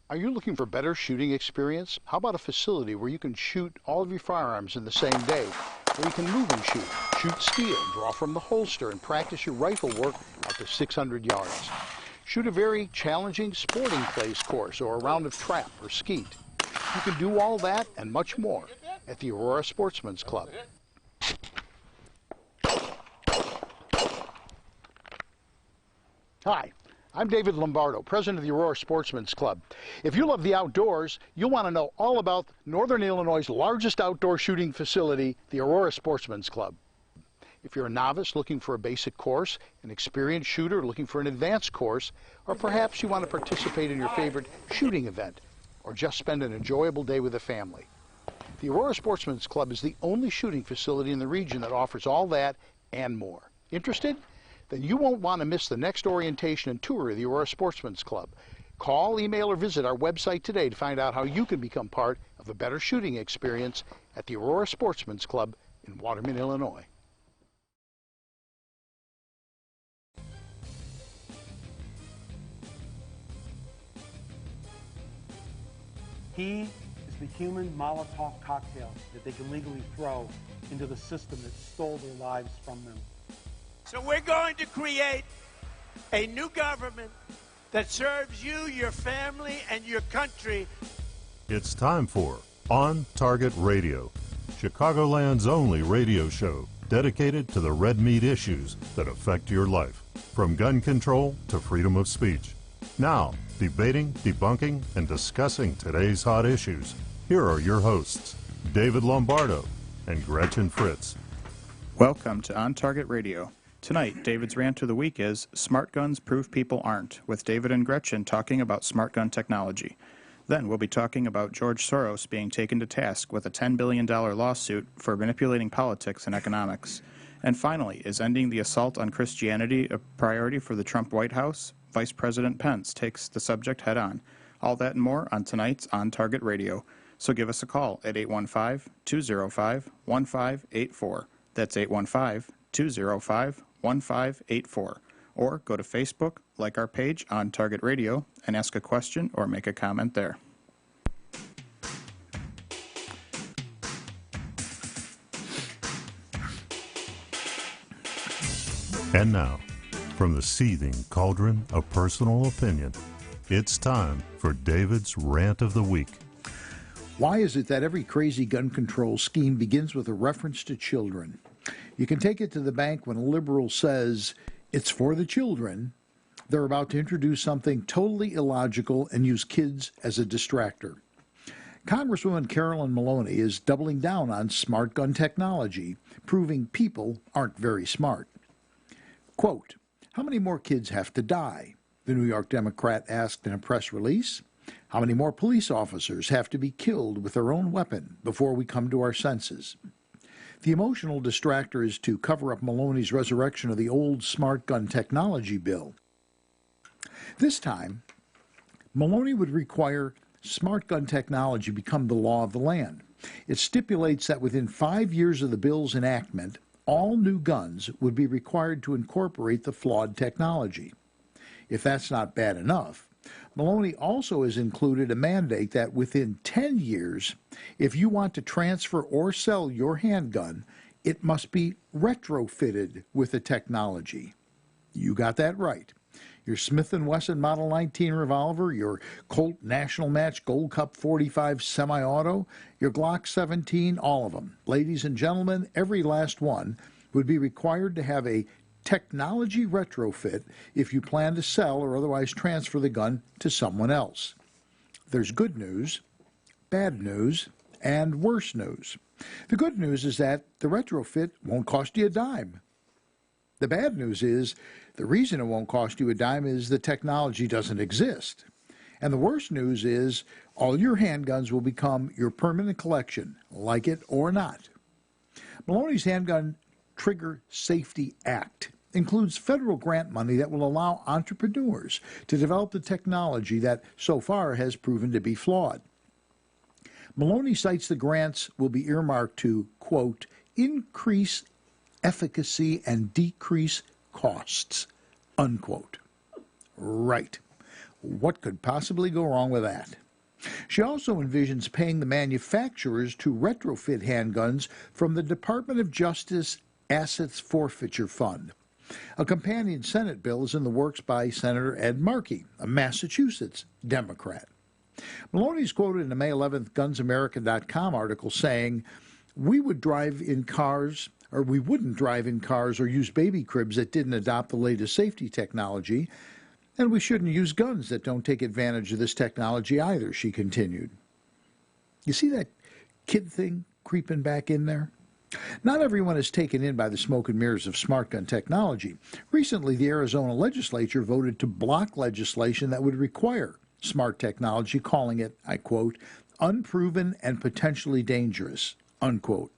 Are you looking for better shooting experience? How about a facility where you can shoot all of your firearms in the same day, where you can move and shoot steel, draw from the holster, and practice your rifle work out to 600 yards? Shoot a very challenging sporting clays course or a round of trap or skeet. You can do all that and much more at the Aurora Sportsman's Club. Hi, I'm David Lombardo, president of the Aurora Sportsman's Club. If you love the outdoors, you'll want to know all about Northern Illinois' largest outdoor shooting facility, the Aurora Sportsman's Club. If you're a novice looking for a basic course, an experienced shooter looking for an advanced course, or perhaps you want to participate in your favorite shooting event, or just spend an enjoyable day with a family, the Aurora Sportsman's Club is the only shooting facility in the region that offers all that and more. Interested? Then you won't want to miss the next orientation and tour of the Aurora Sportsman's Club. Call, email, or visit our website today to find out how you can become part of a better shooting experience at the Aurora Sportsman's Club in Waterman, Illinois. He is the human Molotov cocktail that they can legally throw into the system that stole their lives from them. So we're going to create a new government that serves you, your family, and your country. It's time for On Target Radio, Chicagoland's only radio show dedicated to the red meat issues that affect your life, from gun control to freedom of speech. Now, debating, debunking, and discussing today's hot issues, here are your hosts, David Lombardo and Gretchen Fritz. Welcome to On Target Radio. Tonight, David's rant of the week is Smart Guns Prove People Aren't, with David and Gretchen talking about smart gun technology. Then we'll be talking about George Soros being taken to task with a $10 billion lawsuit for manipulating politics and economics. And finally, is ending the assault on Christianity a priority for the Trump White House? Vice President Pence takes the subject head on. All that and more on tonight's On Target Radio. So give us a call at 815-205-1584. That's 815-205-1584. Or go to Facebook, like our page On Target Radio, and ask a question or make a comment there. And now, from the seething cauldron of personal opinion, it's time for David's Rant of the Week. Why is it that every crazy gun control scheme begins with a reference to children? You can take it to the bank when a liberal says, it's for the children. They're about to introduce something totally illogical and use kids as a distractor. Congresswoman Carolyn Maloney is doubling down on smart gun technology, proving people aren't very smart. Quote, how many more kids have to die? The New York Democrat asked in a press release. How many more police officers have to be killed with their own weapon before we come to our senses? The emotional distractor is to cover up Maloney's resurrection of the old smart gun technology bill. This time, Maloney would require smart gun technology become the law of the land. It stipulates that within 5 years of the bill's enactment, all new guns would be required to incorporate the flawed technology. If that's not bad enough, Maloney also has included a mandate that within 10 years, if you want to transfer or sell your handgun, it must be retrofitted with the technology. You got that right. Your Smith & Wesson Model 19 revolver, your Colt National Match Gold Cup 45 semi-auto, your Glock 17, all of them. Ladies and gentlemen, every last one would be required to have a technology retrofit if you plan to sell or otherwise transfer the gun to someone else. There's good news, bad news, and worse news. The good news is that the retrofit won't cost you a dime. The bad news is the reason it won't cost you a dime is the technology doesn't exist. And the worst news is all your handguns will become your permanent collection, like it or not. Maloney's Handgun Trigger Safety Act includes federal grant money that will allow entrepreneurs to develop the technology that so far has proven to be flawed. Maloney cites the grants will be earmarked to, quote, increase efficacy and decrease costs, unquote. Right. What could possibly go wrong with that? She also envisions paying the manufacturers to retrofit handguns from the Department of Justice Assets Forfeiture Fund. A companion Senate bill is in the works by Senator Ed Markey, a Massachusetts Democrat. Maloney is quoted in a May 11th GunsAmerica.com article saying, we wouldn't drive in cars or use baby cribs that didn't adopt the latest safety technology, and we shouldn't use guns that don't take advantage of this technology either, she continued. You see that kid thing creeping back in there? Not everyone is taken in by the smoke and mirrors of smart gun technology. Recently, the Arizona legislature voted to block legislation that would require smart technology, calling it, I quote, unproven and potentially dangerous, unquote.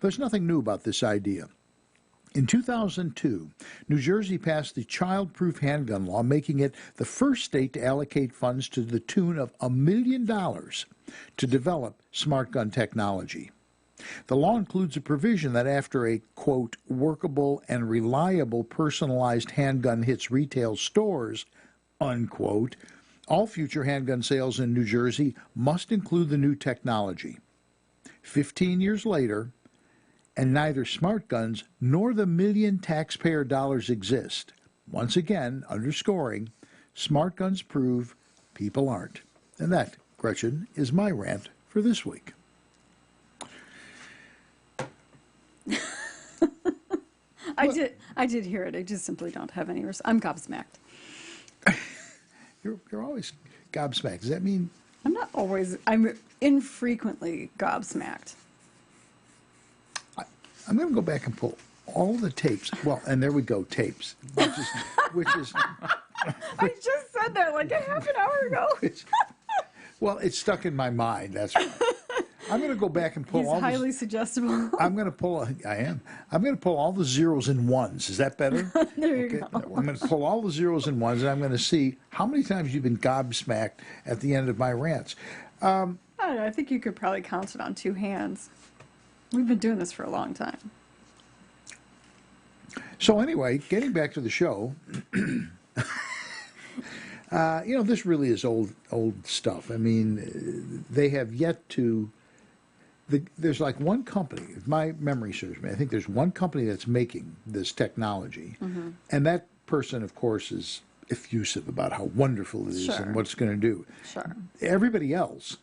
There's nothing new about this idea. In 2002, New Jersey passed the child-proof handgun law, making it the first state to allocate funds to the tune of $1 million to develop smart gun technology. The law includes a provision that after a, quote, workable and reliable personalized handgun hits retail stores, unquote, all future handgun sales in New Jersey must include the new technology. 15 years later, and neither smart guns nor the $1 million taxpayer dollars exist. Once again, underscoring, smart guns prove people aren't. And that, Gretchen, is my rant for this week. I did hear it. I just simply don't have any. I'm gobsmacked. You're always gobsmacked. Does that mean? I'm not always. I'm infrequently gobsmacked. I'm going to go back and pull all the tapes. Well, and there we go, tapes, which is. I just said that like a half an hour ago. Well, it's stuck in my mind. That's right. I'm going to go back and pull He's all. highly suggestible. I'm going to pull. I am. I'm going to pull all the zeros and ones. Is that better? There you go. I'm going to pull all the zeros and ones, and I'm going to see how many times you've been gobsmacked at the end of my rants. I don't know. I think you could probably count it on two hands. We've been doing this for a long time. So anyway, getting back to the show, this really is old stuff. I mean, they have yet to. There's like one company, if my memory serves me, I think there's one company that's making this technology, and that person, of course, is effusive about how wonderful it is and what it's going to do. Sure. Everybody else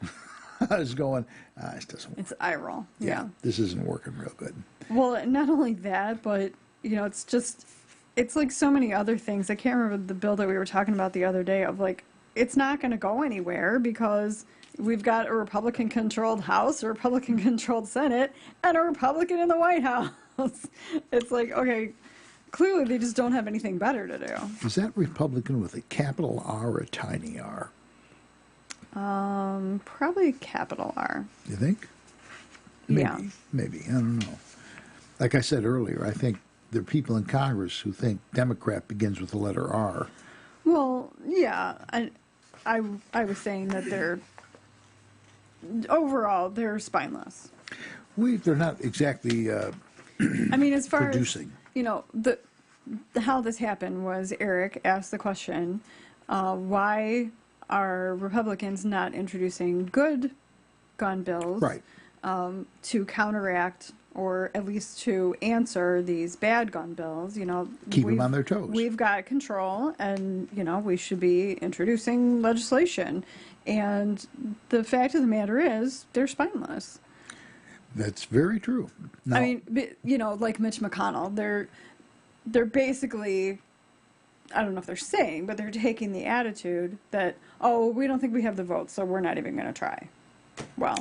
is going, this doesn't work. It's eye roll. Yeah, this isn't working real good. Well, not only that, but, it's like so many other things. I can't remember the bill that we were talking about the other day of like, it's not going to go anywhere because we've got a Republican-controlled House, a Republican-controlled Senate, and a Republican in the White House. It's like, okay, clearly they just don't have anything better to do. Is that Republican with a capital R or a tiny r? Probably a capital R. You think? Yeah. Maybe. I don't know. Like I said earlier, I think there are people in Congress who think Democrat begins with the letter R. Well, yeah. I was saying that they're overall spineless. They're not exactly I mean, as far producing. as, how this happened was Eric asked the question, why are Republicans not introducing good gun bills to counteract or at least to answer these bad gun bills? Keep them on their toes. We've got control, and we should be introducing legislation. And the fact of the matter is, they're spineless. That's very true. Now, I mean, like Mitch McConnell, they're basically, I don't know if they're saying, but they're taking the attitude that, oh, we don't think we have the votes, so we're not even going to try. Well,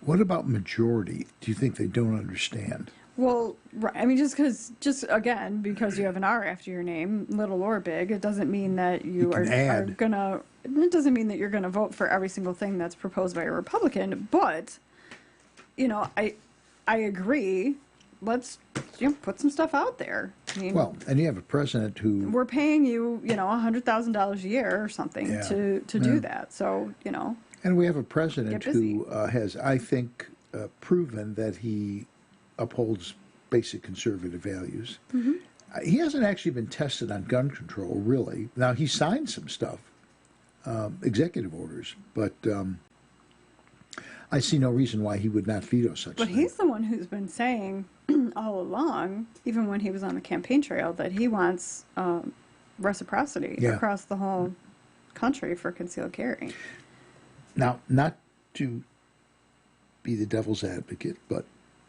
what about majority? Do you think they don't understand? Well, right. I mean, just again, because you have an R after your name, little or big, it doesn't mean that you are gonna. It doesn't mean that you're gonna vote for every single thing that's proposed by a Republican. But, I agree. Let's put some stuff out there. I mean, well, and you have a president who we're paying you, $100,000 a year or something to do that. So and we have a president who has, I think, proven that he upholds basic conservative values. He hasn't actually been tested on gun control, really. Now, he signed some stuff executive orders. But I see no reason why he would not veto such But thing. he's the one who's been saying all along, even when he was on the campaign trail, that he wants reciprocity across the whole country for concealed carry. Now, not to be the devil's advocate, but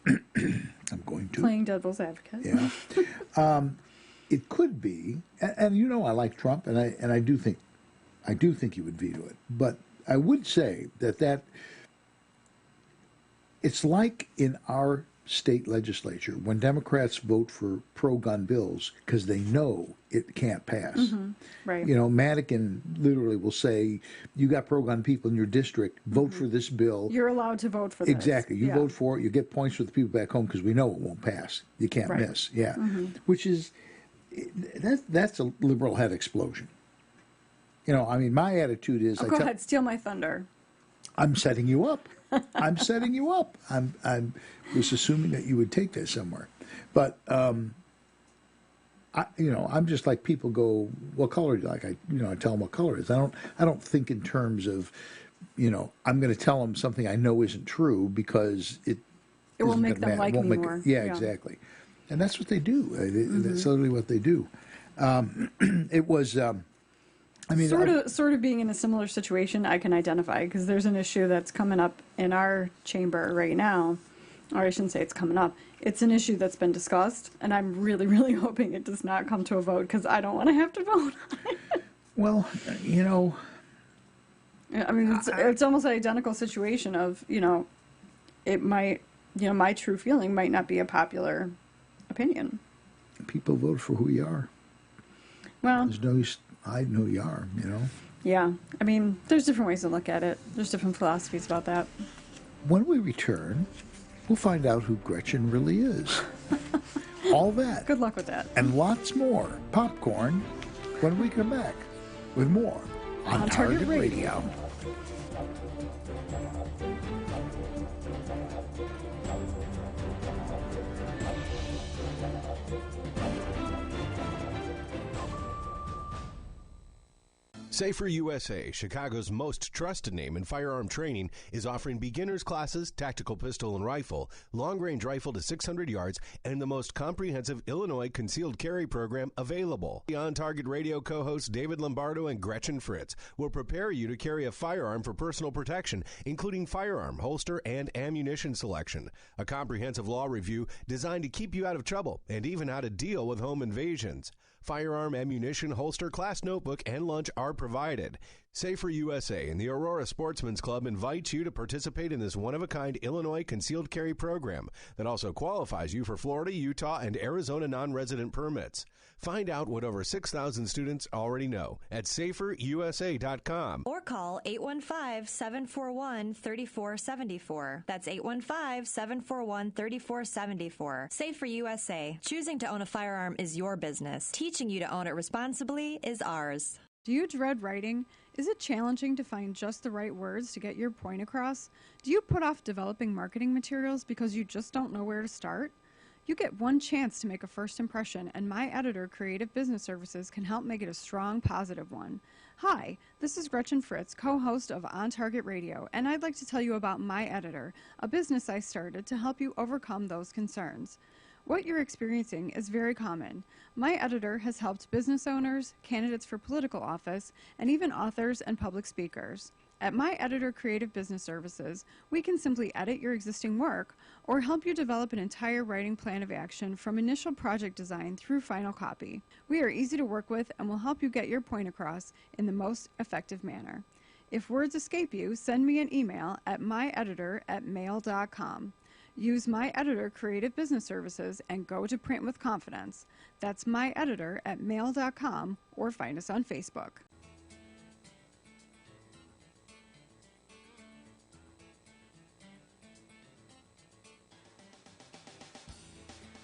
I'm going to. Playing devil's advocate. Yeah. It could be, and you know I like Trump, and I do think he would veto it. But I would say that it's like in our state legislature when Democrats vote for pro-gun bills because they know it can't pass. Mm-hmm. Right. You know, Madigan literally will say, "You got pro-gun people in your district. Vote for this bill. You're allowed to vote for this." Exactly. You vote for it. You get points for the people back home because we know it won't pass. You can't miss. Yeah. Mm-hmm. Which is that's a liberal head explosion. You know, I mean, my attitude is, go ahead, steal my thunder. I'm setting you up. I'm setting you up. I was assuming that you would take this somewhere, but I'm just like people go, what color do you like? I tell them what color it is. I don't think in terms of, I'm going to tell them something I know isn't true because it will make them like me more. Yeah, exactly, and that's what they do. That's literally what they do. It was. Sort of being in a similar situation, I can identify because there's an issue that's coming up in our chamber right now, or I shouldn't say it's coming up. It's an issue that's been discussed, and I'm really, really hoping it does not come to a vote because I don't want to have to vote. Well, I mean, it's almost an identical situation of, it might, my true feeling might not be a popular opinion. People vote for who you are. Well, there's no use hiding who you are, Yeah. I mean, there's different ways to look at it. There's different philosophies about that. When we return, we'll find out who Gretchen really is. All that. Good luck with that. And lots more popcorn when we come back with more on Target Radio. Safer USA, Chicago's most trusted name in firearm training, is offering beginners classes, tactical pistol and rifle, long-range rifle to 600 yards, and the most comprehensive Illinois concealed carry program available. The On Target Radio co-hosts David Lombardo and Gretchen Fritz will prepare you to carry a firearm for personal protection, including firearm, holster, and ammunition selection. A comprehensive law review designed to keep you out of trouble and even how to deal with home invasions. Firearm, ammunition, holster, class notebook, and lunch are provided. Safer USA and the Aurora Sportsman's Club invite you to participate in this one-of-a-kind Illinois concealed carry program that also qualifies you for Florida, Utah, and Arizona non-resident permits. Find out what over 6,000 students already know at saferusa.com. Or call 815-741-3474. That's 815-741-3474. Safer USA. Choosing to own a firearm is your business. Teaching you to own it responsibly is ours. Do you dread writing? Is it challenging to find just the right words to get your point across? Do you put off developing marketing materials because you just don't know where to start? You get one chance to make a first impression, and my editor, Creative Business Services, can help make it a strong, positive one. Hi, this is Gretchen Fritz, co-host of On Target Radio, and I'd like to tell you about My Editor, a business I started to help you overcome those concerns. What you're experiencing is very common. My Editor has helped business owners, candidates for political office, and even authors and public speakers. At My Editor Creative Business Services, we can simply edit your existing work or help you develop an entire writing plan of action from initial project design through final copy. We are easy to work with and will help you get your point across in the most effective manner. If words escape you, send me an email at myeditor@mail.com. Use My Editor Creative Business Services and go to print with confidence. That's myeditor@mail.com or find us on Facebook.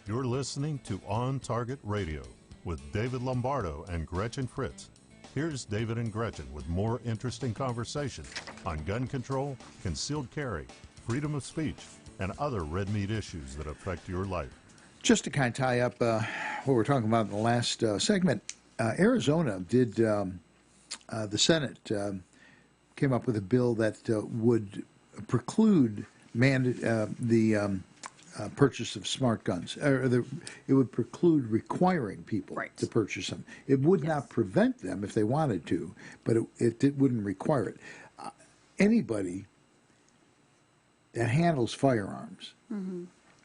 You're listening to On Target Radio with David Lombardo and Gretchen Fritz. Here's David and Gretchen with more interesting conversation on gun control, concealed carry, freedom of speech, and other red meat issues that affect your life. Just to kind of tie up what we're talking about in the last segment, Arizona did the Senate came up with a bill that would preclude the purchase of smart guns. It would preclude requiring people to purchase them. It would not prevent them if they wanted to, but it wouldn't require it. Anybody that handles firearms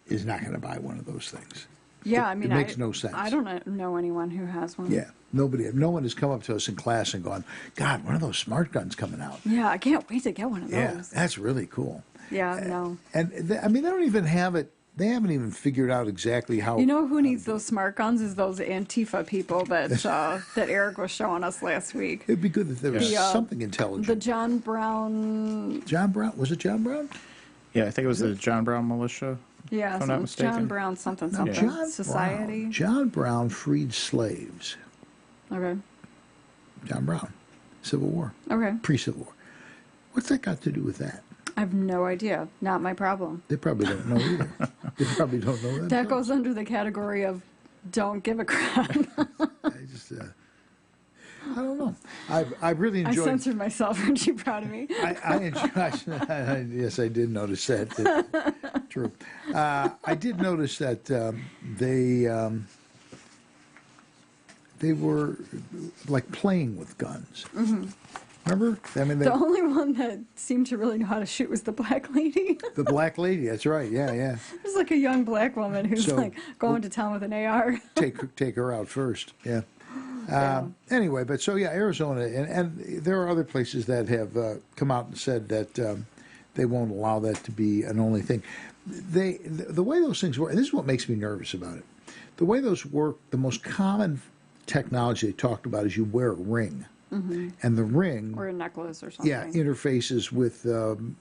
is not going to buy one of those things. Yeah, I mean, it makes no sense. I don't know anyone who has one. Yeah, no one has come up to us in class and gone, God, one of those smart guns coming out. Yeah, I can't wait to get one of those. Yeah, that's really cool. Yeah, no. And they don't even have it. They haven't even figured out exactly how. You know who needs those smart guns is those Antifa people that that Eric was showing us last week. It'd be good if there was something intelligent. The John Brown. John Brown? Was it John Brown? Yeah, I think it was the John Brown militia. Yeah, if I'm not mistaken. John Brown something. John Society. Brown. John Brown freed slaves. Okay. John Brown, Civil War. Okay. Pre-Civil War. What's that got to do with that? I have no idea. Not my problem. They probably don't know either. They probably don't know that. That goes under the category of don't give a crap. I don't know. I really enjoyed. I censored myself. Aren't you proud of me? Yes, I did notice that. True. I did notice that they were like playing with guns. Mm-hmm. Remember? I mean, the only one that seemed to really know how to shoot was the black lady. The black lady, that's right. Yeah. It was like a young black woman who's like going to town with an AR. take her out first. Yeah. Anyway, but Arizona, and there are other places that have come out and said that they won't allow that to be an only thing. The way those things work, and this is what makes me nervous about it. The way those work, the most common technology they talked about is you wear a ring. Mm-hmm. And the ring, or a necklace or something, interfaces with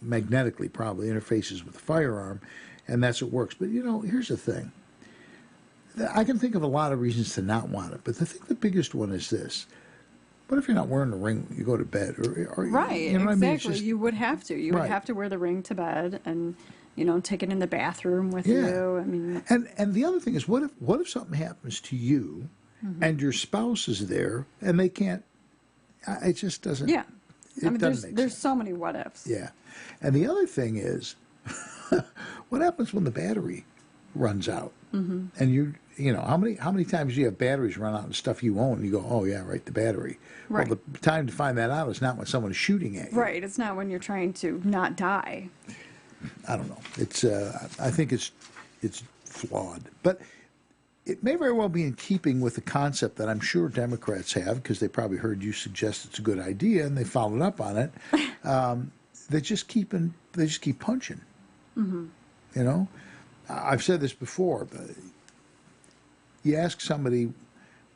magnetically, probably interfaces with the firearm, and that's what works. But here's the thing: I can think of a lot of reasons to not want it, but I think the biggest one is this: what if you're not wearing the ring when you go to bed? Or right, you know what exactly. I mean? You would have to. You would have to wear the ring to bed, and take it in the bathroom with you. I mean, and the other thing is, what if something happens to you, and your spouse is there, and they can't? It just doesn't. Yeah, there's so many what ifs. Yeah, and the other thing is, what happens when the battery runs out? Mm-hmm. And how many times do you have batteries run out and stuff you own? And you go, oh yeah, right, the battery. Right. Well, the time to find that out is not when someone's shooting at you. Right. It's not when you're trying to not die. I don't know. It's I think it's flawed, but it may very well be in keeping with the concept that I'm sure Democrats have, because they probably heard you suggest it's a good idea and they followed up on it. They just keep punching. Mm-hmm. I've said this before, but you ask somebody,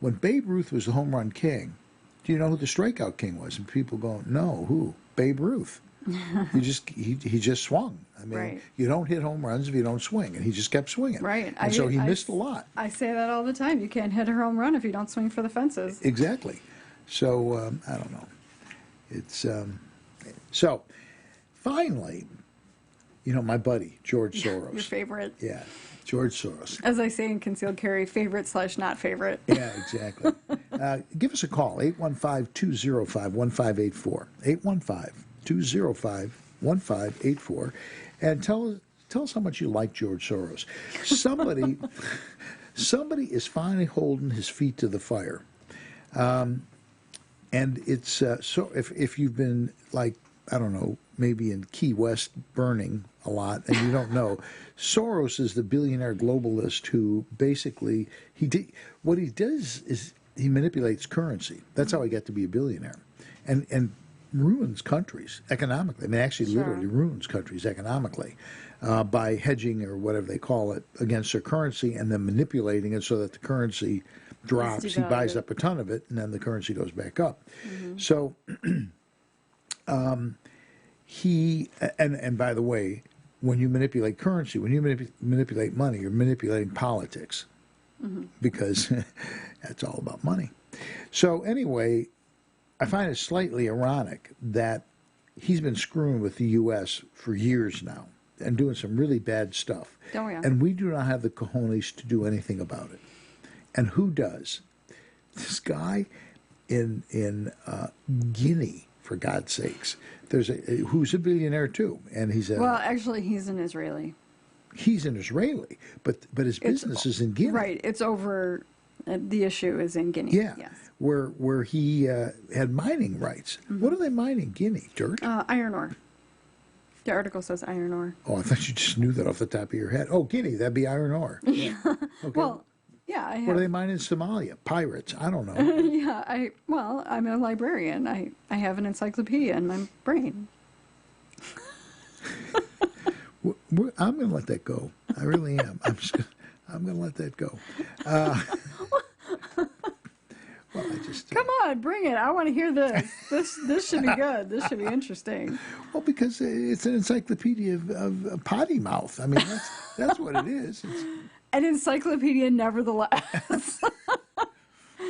when Babe Ruth was the home run king, do you know who the strikeout king was? And people go, no, who? Babe Ruth. he just swung. I mean, you don't hit home runs if you don't swing, and he just kept swinging. Right. And so he missed a lot. I say that all the time. You can't hit a home run if you don't swing for the fences. Exactly. So I don't know. It's so finally, my buddy George Soros. Your favorite. Yeah, George Soros. As I say in concealed carry, favorite / not favorite. Yeah, exactly. Give us a call, 815-205-1584. 815-205-1584. And tell us how much you like George Soros. Somebody is finally holding his feet to the fire. And it's so if you've been like, I don't know, maybe in Key West burning a lot and you don't know, Soros is the billionaire globalist who basically what he does is he manipulates currency. That's how he got to be a billionaire, and ruins countries economically. I mean, actually, literally ruins countries economically by hedging or whatever they call it against their currency, and then manipulating it so that the currency drops. He buys up a ton of it, and then the currency goes back up. Mm-hmm. So he and by the way, when you manipulate currency, when you manipulate money, you're manipulating politics, because that's all about money. So anyway, I find it slightly ironic that he's been screwing with the U.S. for years now and doing some really bad stuff. Oh, yeah. And we do not have the cojones to do anything about it. And who does? This guy, in Guinea, for God's sakes. There's who's a billionaire too, and he's actually, he's an Israeli. He's an Israeli, but his business is in Guinea. Right. It's over. The issue is in Guinea. Yeah. Yes. Where he had mining rights. Mm-hmm. What are they mining? Guinea dirt. Iron ore. The article says iron ore. Oh, I thought you just knew that off the top of your head. Oh, Guinea, that'd be iron ore. Yeah. Okay. Well, yeah. What are they mining in Somalia? Pirates? I don't know. Yeah. I'm a librarian. I have an encyclopedia in my brain. I'm going to let that go. I really am. I'm going to let that go. Well, Come on, bring it. I want to hear this. This should be good. This should be interesting. Well, because it's an encyclopedia of potty mouth. I mean, that's what it is. It's an encyclopedia, nevertheless.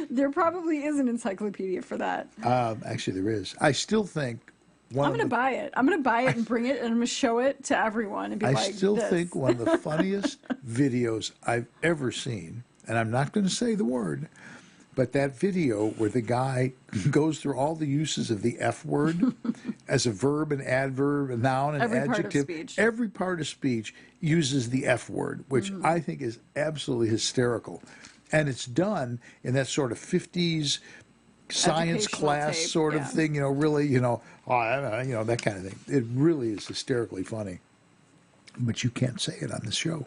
There probably is an encyclopedia for that. Actually, there is. I still think I'm going to buy it. I'm going to buy it and bring it, and I'm going to show it to everyone and be I still think one of the funniest videos I've ever seen, and I'm not going to say the word, but that video where the guy goes through all the uses of the F word as a verb, an adverb, a noun, an every adjective. Part of speech. Every part of speech uses the F word, which I think is absolutely hysterical. And it's done in that sort of 50s science class tape, sort of thing, really, that kind of thing. It really is hysterically funny. But you can't say it on the show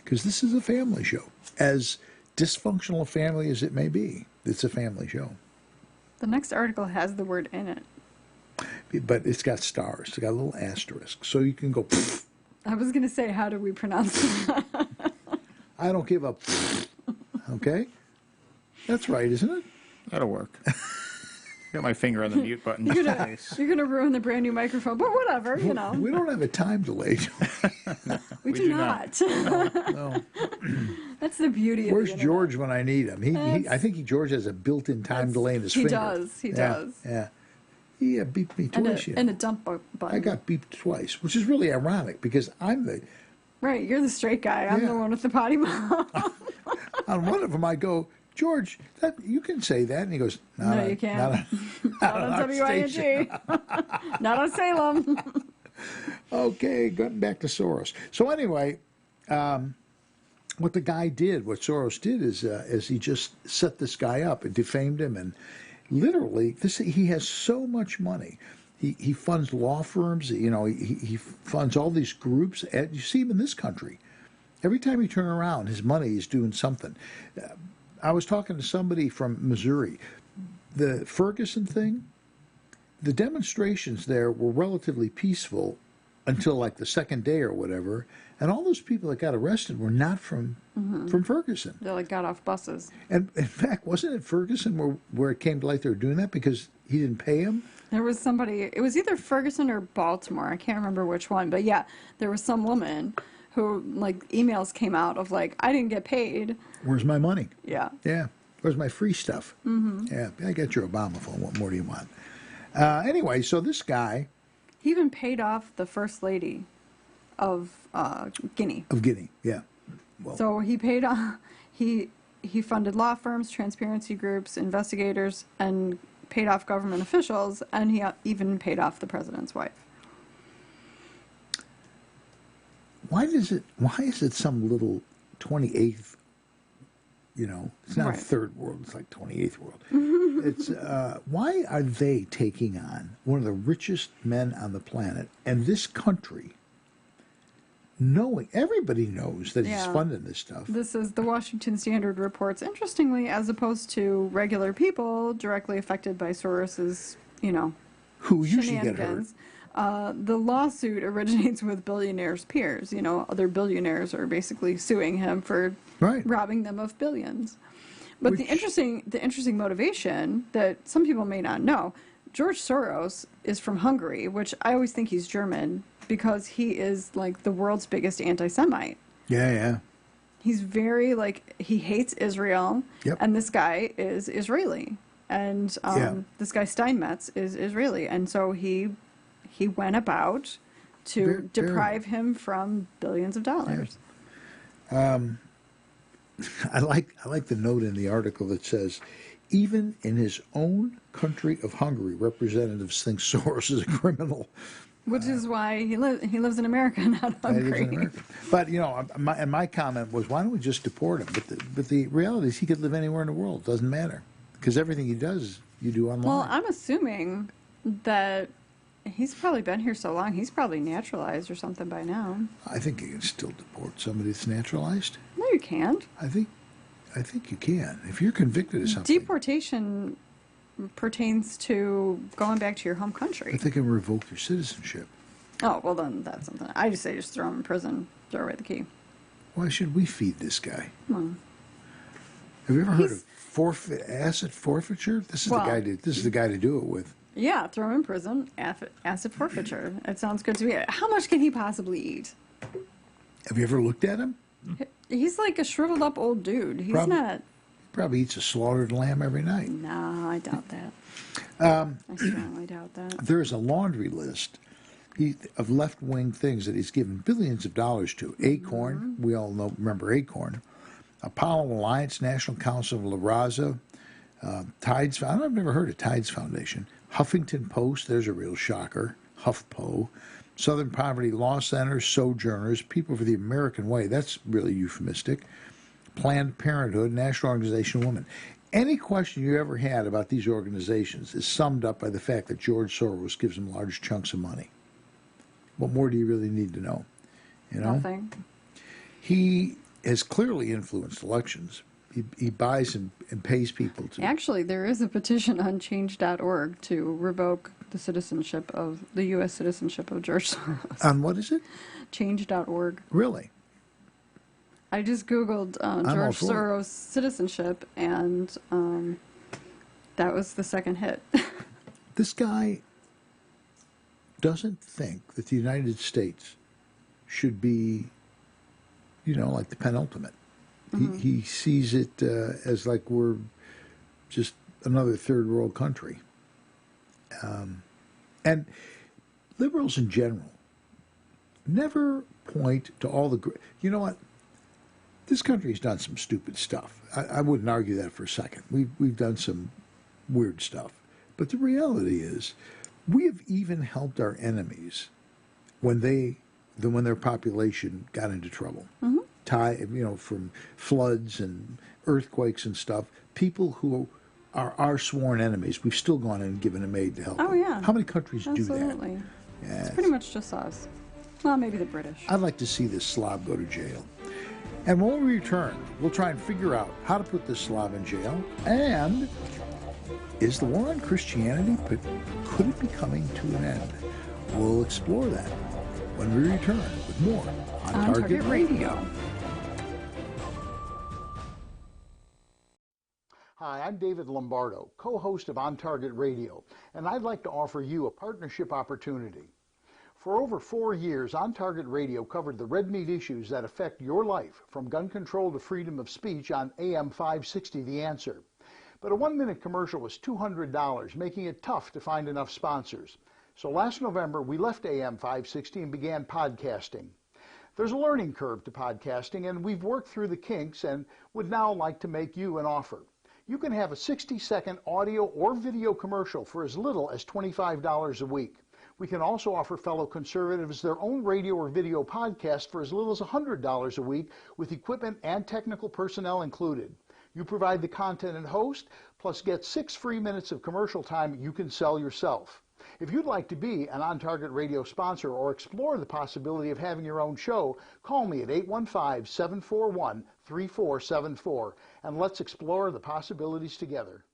because this is a family show. As dysfunctional a family as it may be, it's a family show. The next article has the word in it. But it's got stars. It's got a little asterisk. So you can go, pfft. I was going to say, how do we pronounce that? I don't give up. Okay? That's right, isn't it? That'll work. Got my finger on the mute button. You're going to ruin the brand new microphone, but whatever, We don't have a time delay. We do not. No. That's the beauty of Where's the internet. George when I need him? I think George has a built-in time delay in his finger. He does. Yeah. He beeped me twice. And a dump button. I got beeped twice, which is really ironic because I'm the... Right, you're the straight guy. I'm the one with the potty mouth. On one of them, I go, George, you can say that. And he goes, No, you can't. Not on WING. Not on Salem. Okay, going back to Soros. So anyway, what the guy did, what Soros did is he just set this guy up and defamed him. And literally, he has so much money. He funds law firms. He funds all these groups. You see him in this country. Every time you turn around, his money is doing something. I was talking to somebody from Missouri. The Ferguson thing, the demonstrations there were relatively peaceful until like the second day or whatever. And all those people that got arrested were not from Ferguson. They got off buses. And in fact, wasn't it Ferguson where it came to light they were doing that because he didn't pay him? There was somebody, it was either Ferguson or Baltimore. I can't remember which one. But yeah, there was some woman who, emails came out of I didn't get paid. Where's my money? Yeah. Yeah. Where's my free stuff? Mm-hmm. Yeah. I got your Obama phone. What more do you want? Anyway, so this guy. He even paid off the first lady of Guinea. Of Guinea, yeah. Well, so he paid off, he funded law firms, transparency groups, investigators, and paid off government officials, and he even paid off the president's wife. Why is it some little 28th, it's not third world, it's like 28th world. It's why are they taking on one of the richest men on the planet and this country, knowing everybody knows that he's funding this stuff? This is the Washington Standard reports. Interestingly, as opposed to regular people directly affected by Soros's, who usually get hurt. The lawsuit originates with billionaires' peers. Other billionaires are basically suing him for robbing them of billions. But the interesting motivation that some people may not know, George Soros is from Hungary, which I always think he's German because he is the world's biggest anti-Semite. Yeah. He's very he hates Israel, and this guy is Israeli, and this guy Steinmetz is Israeli, and so he went about to deprive him from billions of dollars. Yeah. I like the note in the article that says Even in his own country of Hungary, representatives think Soros is a criminal. Which is why he lives in America, not Hungary. He lives in America. But, you know, my comment was, why don't we just deport him? But the reality is he could live anywhere in the world. It doesn't matter. Because everything he does, you do online. Well, I'm assuming that he's probably been here so long, he's probably naturalized or something by now. I think you can still deport somebody that's naturalized. No, you can't. I think you can. If you're convicted of something. Deportation pertains to going back to your home country. But they can revoke your citizenship. Oh, well then that's something. I just say just throw him in prison, throw away the key. Why should we feed this guy? Well, have you ever heard of asset forfeiture? This is the guy to do it with. Yeah, throw him in prison, asset forfeiture. It sounds good to me. How much can he possibly eat? Have you ever looked at him? He's like a shriveled up old dude. He's not. Probably eats a slaughtered lamb every night. No, I doubt that. I strongly doubt that. There's a laundry list of left-wing things that he's given billions of dollars to. Acorn, we all remember Acorn. Apollo Alliance, National Council of La Raza, Tides. I've never heard of Tides Foundation. Huffington Post, there's a real shocker. HuffPo. Southern Poverty Law Center, Sojourners, People for the American Way. That's really euphemistic. Planned Parenthood, National Organization of Women. Any question you ever had about these organizations is summed up by the fact that George Soros gives them large chunks of money. What more do you really need to know? You know? Nothing. He has clearly influenced elections. He buys and pays people to. Actually, there is a petition on change.org to revoke the U.S. citizenship of George Soros. On what is it? Change.org. Really? I just Googled George Soros citizenship, and that was the second hit. This guy doesn't think that the United States should be, like the penultimate. Mm-hmm. He sees it as like we're just another third world country. And liberals in general never point to all the... You know what? This country's done some stupid stuff. I wouldn't argue that for a second. We've done some weird stuff. But the reality is, we have even helped our enemies when their population got into trouble. Mm-hmm. From floods and earthquakes and stuff. People who are our sworn enemies, we've still gone in and given them aid to help them. Yeah. How many countries Absolutely. do that? Yeah, it's pretty much just us. Well, maybe the British. I'd like to see this slob go to jail. And when we return, we'll try and figure out how to put this slob in jail. And is the war on Christianity, could it be coming to an end? We'll explore that when we return with more on Target Radio. Hi, I'm David Lombardo, co-host of On Target Radio, and I'd like to offer you a partnership opportunity. For over 4 years, On Target Radio covered the red meat issues that affect your life, from gun control to freedom of speech on AM 560 The Answer. But a 1-minute commercial was $200, making it tough to find enough sponsors. So last November, we left AM 560 and began podcasting. There's a learning curve to podcasting, and we've worked through the kinks and would now like to make you an offer. You can have a 60-second audio or video commercial for as little as $25 a week. We can also offer fellow conservatives their own radio or video podcast for as little as $100 a week, with equipment and technical personnel included. You provide the content and host, plus get 6 free minutes of commercial time you can sell yourself. If you'd like to be an On Target Radio sponsor or explore the possibility of having your own show, call me at 815-741-3474, and let's explore the possibilities together.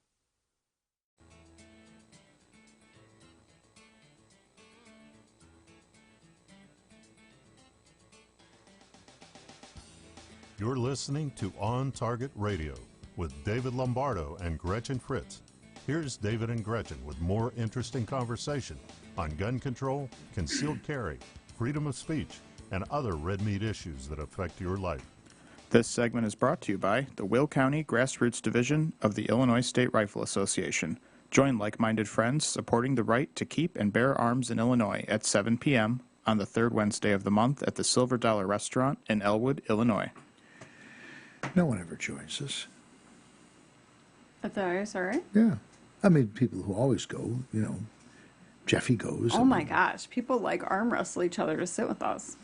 You're listening to On Target Radio with David Lombardo and Gretchen Fritz. Here's David and Gretchen with more interesting conversation on gun control, concealed carry, freedom of speech, and other red meat issues that affect your life. This segment is brought to you by the Will County Grassroots Division of the Illinois State Rifle Association. Join like-minded friends supporting the right to keep and bear arms in Illinois at 7 p.m. on the third Wednesday of the month at the Silver Dollar Restaurant in Elwood, Illinois. No one ever joins us. At the ISRA? Yeah. I mean, people who always go, Jeffy goes. Oh my gosh, people like arm wrestle each other to sit with us.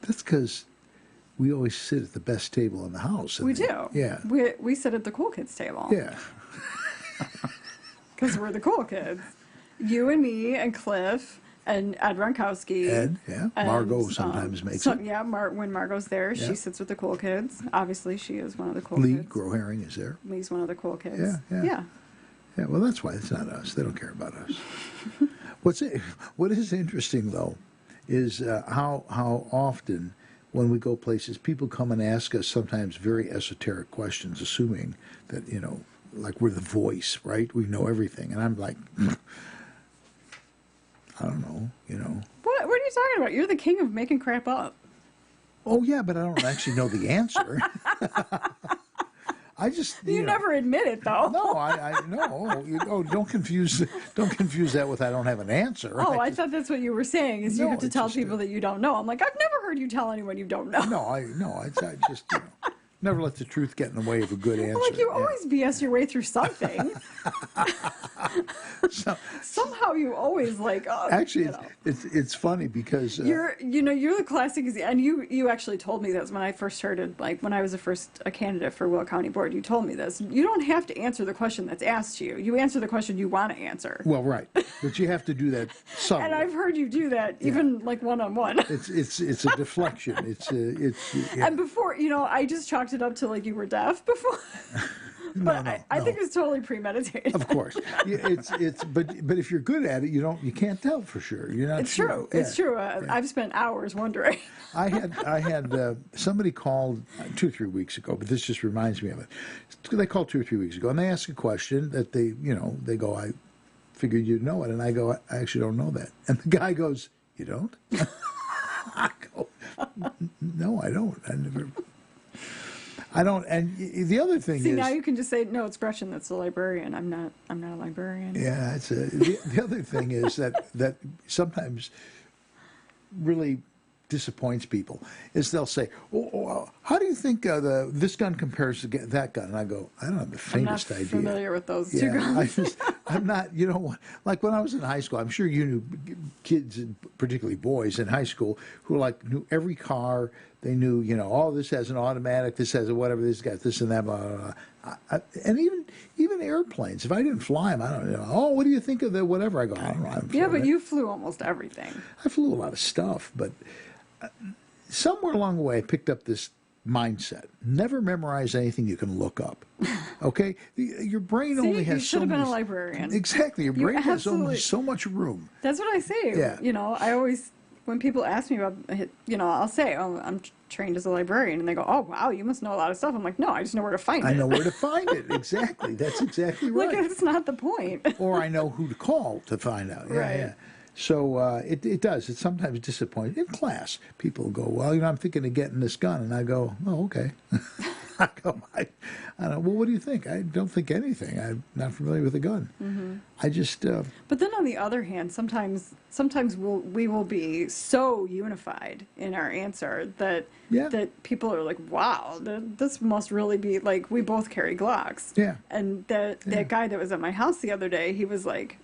That's because we always sit at the best table in the house. We do. Yeah. We sit at the cool kids table. Yeah. Because we're the cool kids. You and me and Cliff and Ed Ronkowski. Ed, yeah. And, Margot sometimes makes it. Yeah, when Margot's there, Yeah. she sits with the cool kids. Obviously, she is one of the cool Lee kids. Groharing is there. Lee's one of the cool kids. Yeah. Yeah, well, that's why it's not us. They don't care about us. What is interesting, though, is how often when we go places, people come and ask us sometimes very esoteric questions, assuming that, like we're the voice, right? We know everything. And I'm like, I don't know, What are you talking about? You're the king of making crap up. Oh, yeah, but I don't actually know the answer. I just You never admit it, though. No, I no. Don't confuse that with I don't have an answer. Oh, I thought that's what you were saying. Is you have to tell people that you don't know. I'm like, I've never heard you tell anyone you don't know. No, I just never let the truth get in the way of a good answer. I'm like, you always BS your way through something. Somehow you always Actually, it's funny because you're the classic, and you actually told me this when I first started, when I was a candidate for Will County Board. You told me this. You don't have to answer the question that's asked to you. You answer the question you want to answer. Well, right, but you have to do that subtly. And I've heard you do that even one-on-one. It's a deflection. Yeah. And before, I just chalked it up to you were deaf before. But No. I think it's totally premeditated. Of course, but if you're good at it, you can't tell for sure. You're not. It's sure. true. Yeah. It's true. I've spent hours wondering. I had somebody called 2 or 3 weeks ago, but this just reminds me of it. They called 2 or 3 weeks ago, and they asked a question that they go, I figured you'd know it, and I go, I actually don't know that, and the guy goes, you don't? I go, no, I don't. I don't. And the other thing See, is, now you can just say, no, it's Gretchen that's the librarian. I'm not a librarian. Yeah, the other thing is that sometimes really disappoints people is they'll say, how do you think this gun compares to that gun? And I go, I don't have the faintest idea. I'm not familiar with those two guns. I'm not, like when I was in high school, I'm sure you knew kids, particularly boys in high school, who knew every car. They knew, this has an automatic, this has a whatever, this got this and that, blah, blah, blah. And even airplanes, if I didn't fly them, I don't know. Oh, what do you think of the whatever? I go, I don't know. Yeah, but you flew almost everything. I flew a lot of stuff, but somewhere along the way, I picked up this mindset. Never memorize anything you can look up. Okay? Your brain only has you should have been a librarian. Exactly. Your brain has only so much room. That's what I say. Yeah. I always, when people ask me about, I'll say, oh, I'm trained as a librarian. And they go, oh, wow, you must know a lot of stuff. I'm like, no, I just know where to find it. I know where to find it. Exactly. That's exactly right. That's not the point. Or I know who to call to find out. Yeah, right. Yeah. So it does. It's sometimes disappointing. In class, people go, well, I'm thinking of getting this gun. And I go, oh, okay. I go, I don't. Well, what do you think? I don't think anything. I'm not familiar with a gun. Mm-hmm. I just. But then on the other hand, sometimes we will be so unified in our answer that people are like, wow, this must really be we both carry Glocks. Yeah. And that guy that was at my house the other day, he was like,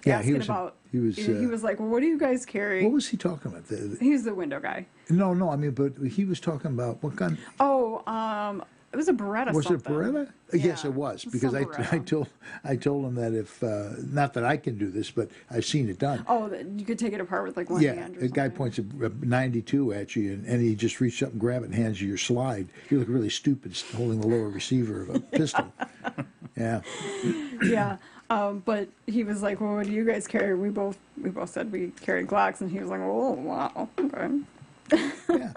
asking about. He was like, well, what do you guys carry? What was he talking about? He's the window guy. No, I mean, but he was talking about what gun? Oh, it was a Beretta. Was something. it Beretta? Yeah, yes, it was, because I told him that if not that I can do this, but I've seen it done. Oh, you could take it apart with one hand. Yeah, the guy points a 92 at you, and he just reaches up and grabs it and hands you your slide. You look really stupid holding the lower receiver of a pistol. Yeah. Yeah. But he was like, well, what do you guys carry? We both said we carried Glocks, and he was like, oh, wow, okay. Yeah.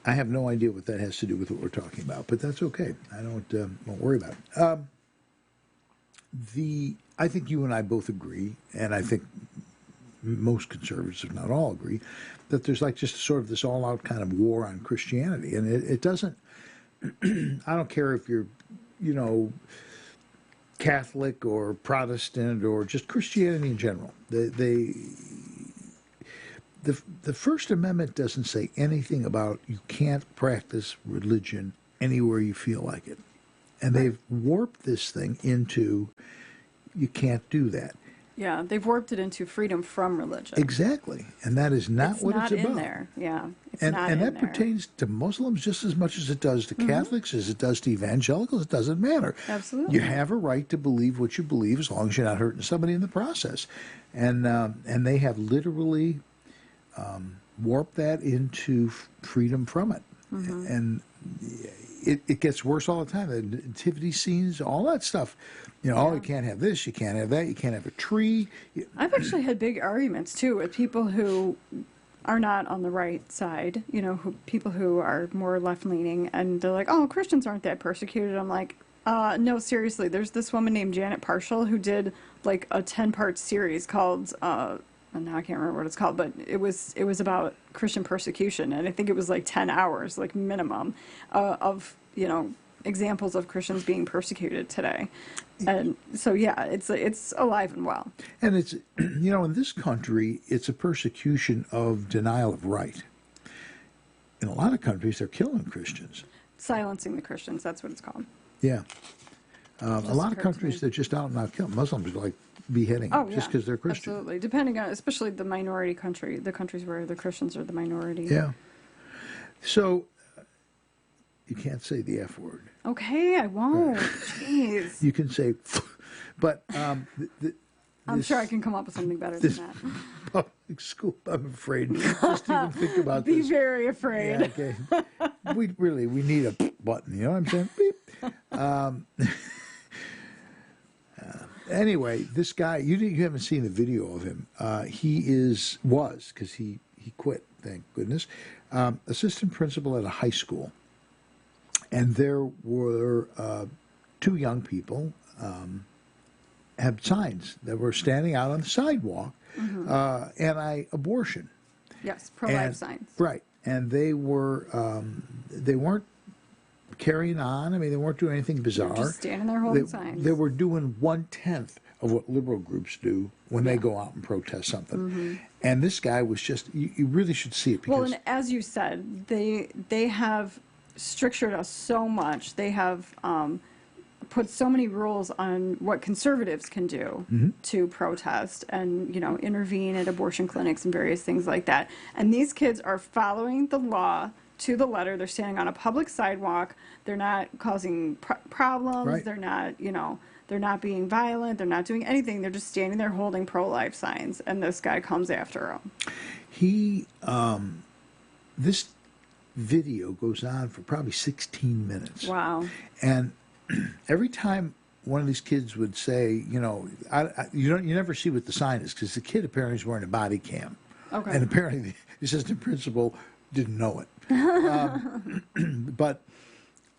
I have no idea what that has to do with what we're talking about, but that's okay. I won't worry about it. I think you and I both agree, and I think most conservatives, if not all, agree, that there's just sort of this all-out kind of war on Christianity, and it doesn't. I don't care if you're, Catholic or Protestant or just Christianity in general. The First Amendment doesn't say anything about you can't practice religion anywhere you feel like it. And they've warped this thing into, you can't do that. Yeah, they've warped it into freedom from religion. Exactly. And that is not what it's about. It's not in there. Yeah, it's not and in that there. pertains to Muslims just as much as it does to Catholics, as it does to evangelicals. It doesn't matter. Absolutely. You have a right to believe what you believe as long as you're not hurting somebody in the process. And they have literally warped that into freedom from it. And it gets worse all the time. The nativity scenes, all that stuff. You know, oh, you can't have this, you can't have that, you can't have a tree. I've actually had big arguments, too, with people who are not on the right side, you know, people who are more left-leaning, and they're like, oh, Christians aren't that persecuted. I'm like, no, seriously, there's this woman named Janet Parshall who did, like, a 10-part series called, now I can't remember what it's called, but it was about Christian persecution, and I think it was like 10 hours, like minimum, of, you know, examples of Christians being persecuted today. And so, yeah, it's alive and well. And it's, you know, in this country, it's a persecution of denial of right. In a lot of countries, they're killing Christians. Silencing the Christians, that's what it's called. Yeah. A lot of countries, they're just out and out killing. Muslims are like beheading just because they're Christian. Absolutely. Depending on, especially the minority country, the countries where the Christians are the minority. Yeah. So, you can't say the F word. Okay, I won't. Jeez. You can say, but I'm sure I can come up with something better than that. Public school, I'm afraid. Just even think about Be this. Be very afraid. Yeah, okay. We need a button, you know what I'm saying? Beep. Anyway, this guy, you haven't seen the video of him. He was, because he quit, thank goodness, assistant principal at a high school. And there were two young people had signs that were standing out on the sidewalk, anti-abortion. Yes, pro-life signs. Right, and they weren't carrying on. I mean, they weren't doing anything bizarre. They're just standing there holding signs. They were doing 1/10 of what liberal groups do when they go out and protest something. And this guy was just, you really should see it. Because, well, and as you said, they have strictured us so much. They have put so many rules on what conservatives can do to protest and, you know, intervene at abortion clinics and various things like that. And these kids are following the law to the letter. They're standing on a public sidewalk. They're not causing problems. Right. They're not, you know, they're not being violent. They're not doing anything. They're just standing there holding pro-life signs. And this guy comes after them. This video goes on for probably 16 minutes. Wow. And every time one of these kids would say, you know, you never see what the sign is, because the kid apparently is wearing a body cam. Okay. And apparently the assistant principal didn't know it. But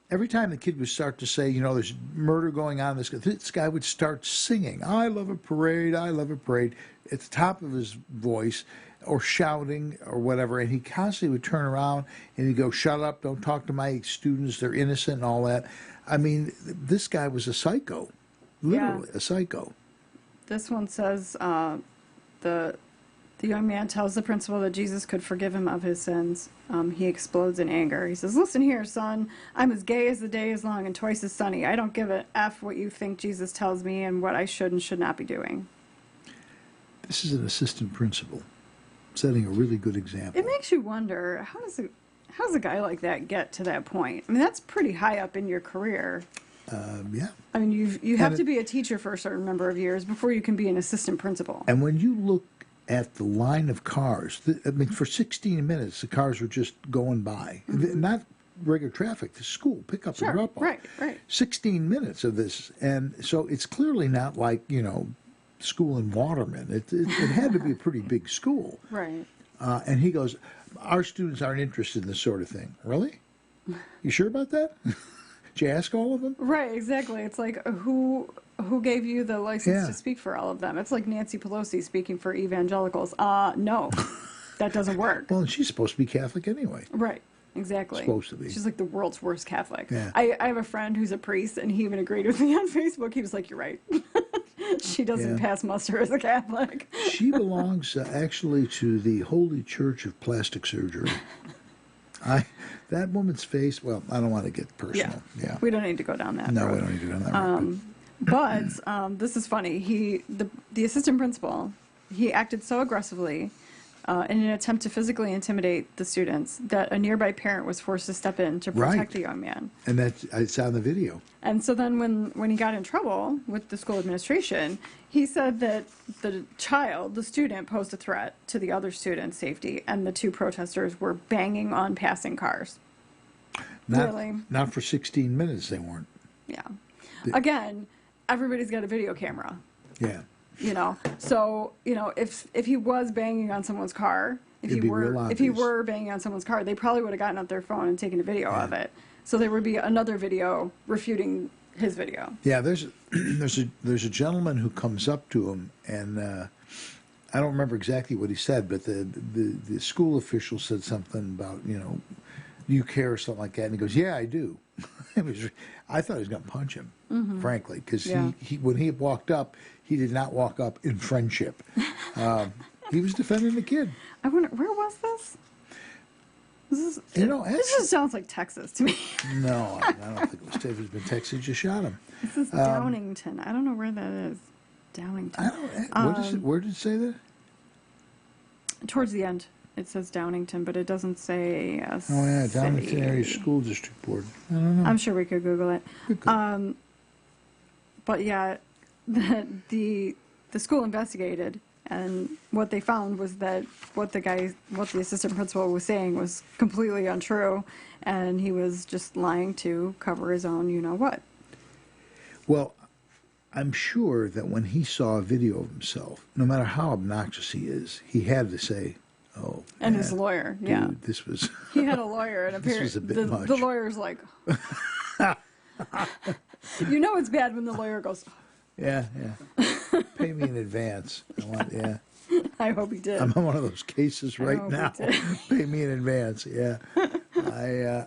every time the kid would start to say, you know, there's murder going on, this guy would start singing, I love a parade, I love a parade, at the top of his voice, or shouting or whatever, and he constantly would turn around and he'd go, shut up, don't talk to my students, they're innocent and all that. I mean, this guy was a psycho, literally a psycho. This one says the young man tells the principal that Jesus could forgive him of his sins. He explodes in anger. He says, listen here, son, I'm as gay as the day is long and twice as sunny. I don't give a F what you think Jesus tells me and what I should and should not be doing. This is an assistant principal setting a really good example. It makes you wonder, how does a guy like that get to that point? I mean, that's pretty high up in your career. Yeah. I mean, you have to be a teacher for a certain number of years before you can be an assistant principal. And when you look at the line of cars, I mean, for 16 minutes, the cars were just going by. Not regular traffic, the school, pickup and drop off. Right. 16 minutes of this. And so it's clearly not like, you know, school in Waterman. It had to be a pretty big school. Right. And he goes, our students aren't interested in this sort of thing. Really? You sure about that? Did you ask all of them? Right, exactly. It's like, who gave you the license to speak for all of them? It's like Nancy Pelosi speaking for evangelicals. No, that doesn't work. Well, she's supposed to be Catholic anyway. Right, exactly. Supposed to be. She's like the world's worst Catholic. Yeah. I have a friend who's a priest, and he even agreed with me on Facebook. He was like, you're right. She doesn't pass muster as a Catholic. She belongs actually to the Holy Church of Plastic Surgery. That woman's face, well, I don't want to get personal. Yeah. We don't need to go down that road. No, we don't need to go down that road. But this is funny. The assistant principal, he acted so aggressively in an attempt to physically intimidate the students that a nearby parent was forced to step in to protect the young man. And it's on the video. And so then when he got in trouble with the school administration, he said that the student, posed a threat to the other student's safety, and the two protesters were banging on passing cars. Not for 16 minutes, they weren't. Yeah. Again, everybody's got a video camera. Yeah. So if he was banging on someone's car, if he were banging on someone's car, they probably would have gotten up their phone and taken a video of it. So there would be another video refuting his video. Yeah, there's a gentleman who comes up to him, and I don't remember exactly what he said, but the school official said something about do you care or something like that, and he goes, yeah, I do. I thought he was going to punch him, frankly, because he when he walked up, he did not walk up in friendship. He was defending the kid. I wonder, where was this? This just sounds like Texas to me. No, I don't think it was Texas. It's been Texas. He just shot him. This is Downington. I don't know where that is. Downington. Where did it say that? Towards the end, it says Downington, but it doesn't say a Oh, yeah, city. Downington Area School District Board. I don't know. I'm sure we could Google it. But yeah, the school investigated, and what they found was that what the assistant principal was saying was completely untrue, and he was just lying to cover his own you-know-what. Well, I'm sure that when he saw a video of himself, no matter how obnoxious he is, he had to say, oh. And his lawyer, dude, this was... He had a lawyer, and apparently this was a bit much. The lawyer's like... it's bad when the lawyer goes... Yeah. Pay me in advance. I hope he did. I'm on one of those cases right now. Pay me in advance. Yeah. Yeah.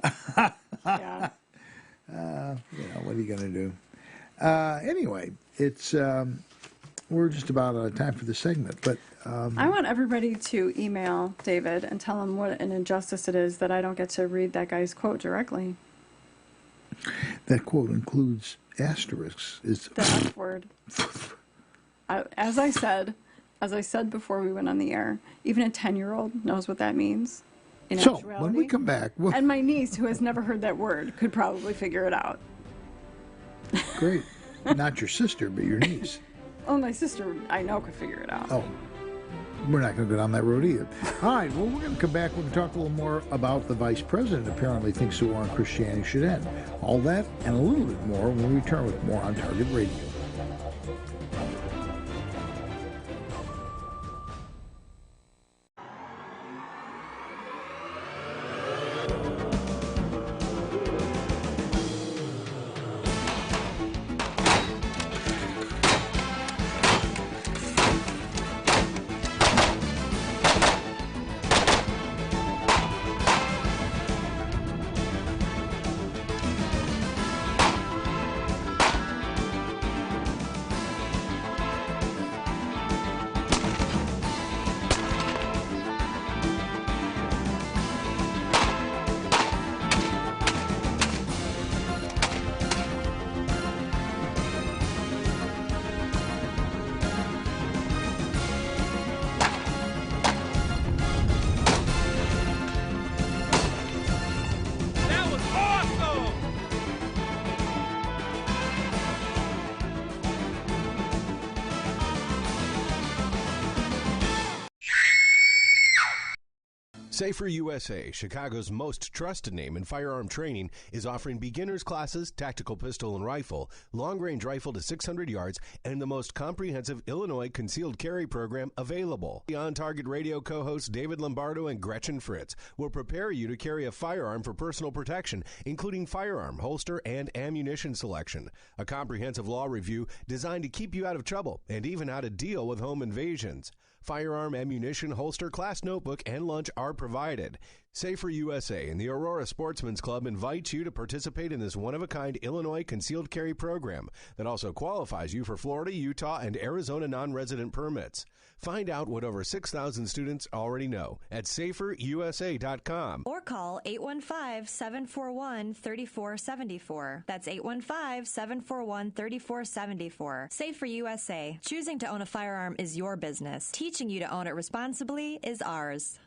What are you going to do? Anyway, it's we're just about out of time for the segment, but I want everybody to email David and tell him what an injustice it is that I don't get to read that guy's quote directly. That quote includes asterisks. Is the F word. As I said before we went on the air, even a 10-year-old knows what that means. So when we come back, and my niece, who has never heard that word, could probably figure it out. Great. Not your sister, but your niece. Oh, my sister, I know, could figure it out. Oh, we're not going to go down that road either. All right, well, we're going to come back. We're going to talk a little more about the vice president apparently thinks the war on Christianity should end. All that and a little bit more when we return with more on Target Radio. Safer USA, Chicago's most trusted name in firearm training, is offering beginners classes, tactical pistol and rifle, long-range rifle to 600 yards, and the most comprehensive Illinois concealed carry program available. The On Target Radio co-hosts David Lombardo and Gretchen Fritz will prepare you to carry a firearm for personal protection, including firearm, holster, and ammunition selection. A comprehensive law review designed to keep you out of trouble and even how to deal with home invasions. Firearm, ammunition, holster, class notebook, and lunch are provided. Safer USA and the Aurora Sportsman's Club invites you to participate in this one-of-a-kind Illinois concealed carry program that also qualifies you for Florida, Utah, and Arizona non-resident permits. Find out what over 6,000 students already know at saferusa.com. Or call 815-741-3474. That's 815-741-3474. Safer USA. Choosing to own a firearm is your business. Teaching you to own it responsibly is ours.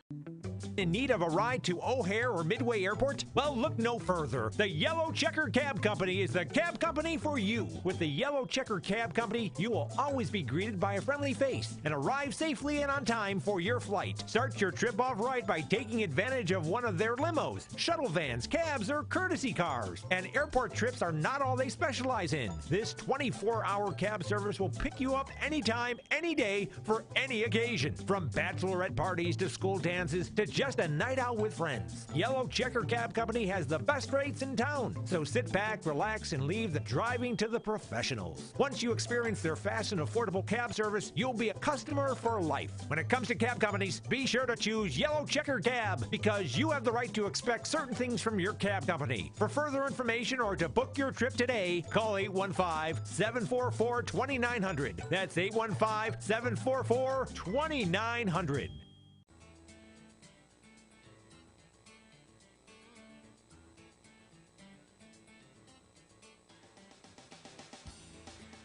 In need of a ride to O'Hare or Midway Airport? Well, look no further. The Yellow Checker Cab Company is the cab company for you. With the Yellow Checker Cab Company, you will always be greeted by a friendly face and arrive safely and on time for your flight. Start your trip off right by taking advantage of one of their limos, shuttle vans, cabs, or courtesy cars. And airport trips are not all they specialize in. This 24-hour cab service will pick you up anytime, any day, for any occasion. From bachelorette parties to school dances to just a night out with friends. Yellow Checker Cab Company has the best rates in town. So sit back, relax, and leave the driving to the professionals. Once you experience their fast and affordable cab service, you'll be a customer for life. When it comes to cab companies, be sure to choose Yellow Checker Cab because you have the right to expect certain things from your cab company. For further information or to book your trip today, call 815-744-2900. That's 815-744-2900.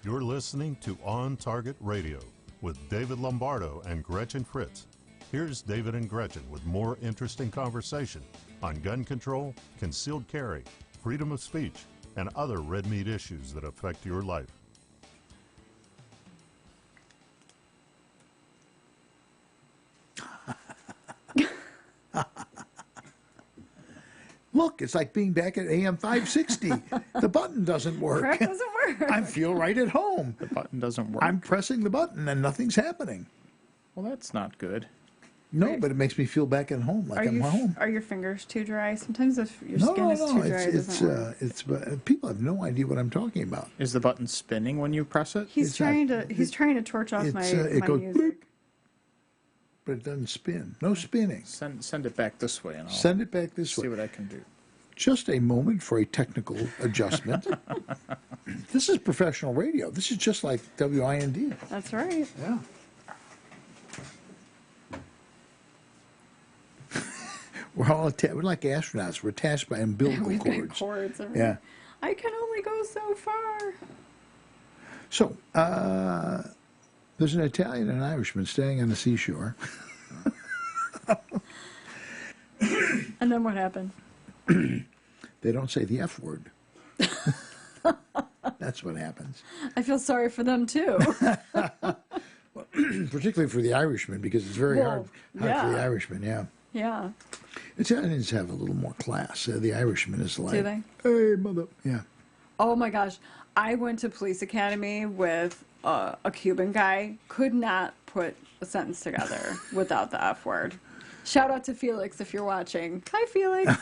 You're listening to On Target Radio with David Lombardo and Gretchen Fritz. Here's David and Gretchen with more interesting conversation on gun control, concealed carry, freedom of speech, and other red meat issues that affect your life. Look, it's like being back at AM 560. The button doesn't work. Correct, doesn't work. I feel right at home. The button doesn't work. I'm pressing the button and nothing's happening. Well, that's not good. No, but it makes me feel back at home, like I'm home. Are your fingers too dry? Sometimes if your skin is too dry, it doesn't work. People have no idea what I'm talking about. Is the button spinning when you press it? He's trying to torch off my music. Boop, but it doesn't spin. No spinning. Send it back this way, and I'll send it back this way. See what I can do. Just a moment for a technical adjustment. This is professional radio. This is just like WIND. That's right. Yeah. We're like astronauts. We're attached by umbilical We've cords. got cords. Yeah. I can only go so far. So, there's an Italian and an Irishman staying on the seashore. And then what happened? They don't say the F word. That's what happens. I feel sorry for them, too. Particularly for the Irishman, because it's very hard for the Irishman, yeah. Yeah. Italians have a little more class. The Irishman is like, do they? Hey, mother. Yeah. Oh, my gosh. I went to police academy with a Cuban guy. Could not put a sentence together without the F word. Shout out to Felix if you're watching. Hi, Felix.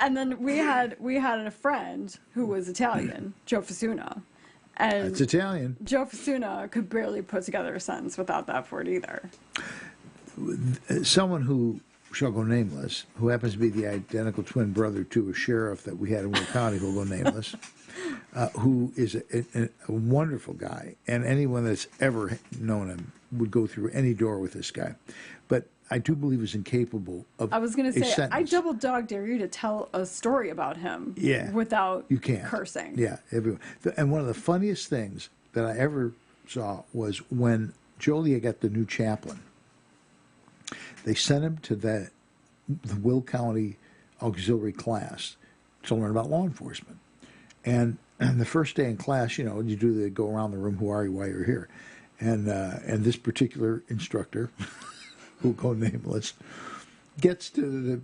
And then we had a friend who was Italian, Joe Fasuna. And it's Italian. Joe Fasuna could barely put together a sentence without the F word either. Someone who shall go nameless, who happens to be the identical twin brother to a sheriff that we had in Will County, who will go nameless, who is a wonderful guy, and anyone that's ever known him would go through any door with this guy. But I do believe he's incapable of I was going to say, sentence. I double dog dare you to tell a story about him without you can't. cursing. Yeah, everyone. And one of the funniest things that I ever saw was when Joliet got the new chaplain. They sent him to the Will County auxiliary class to learn about law enforcement. And the first day in class, you know, you do the go around the room, who are you, why you're here. And this particular instructor, who'll go nameless, gets to the...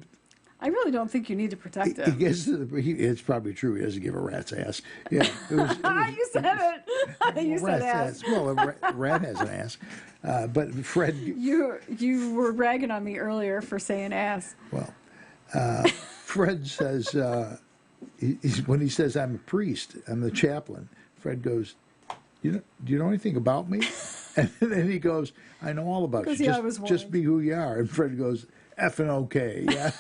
I really don't think you need to protect him. He gets to the... it's probably true. He doesn't give a rat's ass. Yeah, you said it. You said ass. Well, a rat has an ass. But Fred... You were ragging on me earlier for saying ass. Well, Fred says... when he says, I'm a priest, I'm the chaplain, Fred goes, do you know anything about me? And then he goes, I know all about you. Yeah, Just be who you are. And Fred goes, effing okay. Yeah.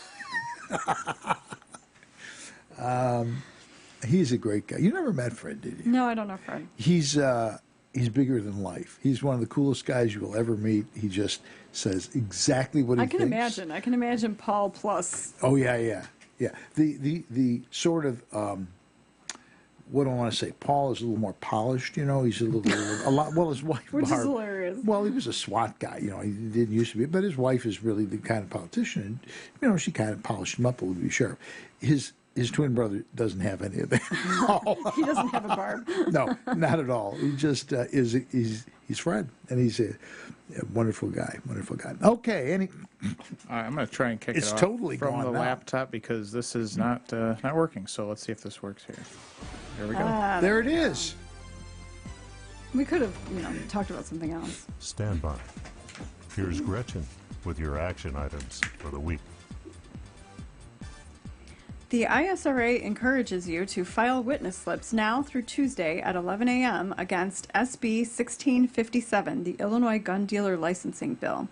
He's a great guy. You never met Fred, did you? No, I don't know Fred. He's bigger than life. He's one of the coolest guys you will ever meet. He just says exactly what he thinks. I can imagine Paul plus. Oh, yeah. The sort of, what do I want to say? Paul is a little more polished, you know. He's a lot, well, his wife, Which Barb, is hilarious. well, he was a SWAT guy, you know. He didn't used to be, but his wife is really the kind of politician. And, you know, she kind of polished him up a little bit, sure. His twin brother doesn't have any of that. He doesn't have a barb. No, not at all. He just he's Fred, and he's a wonderful guy. Wonderful guy. Okay, I'm going to try and kick it's it off totally from gone the now. laptop because this is not working. So let's see if this works here. There we go. There it is. We could have, talked about something else. Stand by. Here's Gretchen with your action items for the week. The ISRA encourages you to file witness slips now through Tuesday at 11 a.m. against SB 1657, the Illinois Gun Dealer Licensing Bill.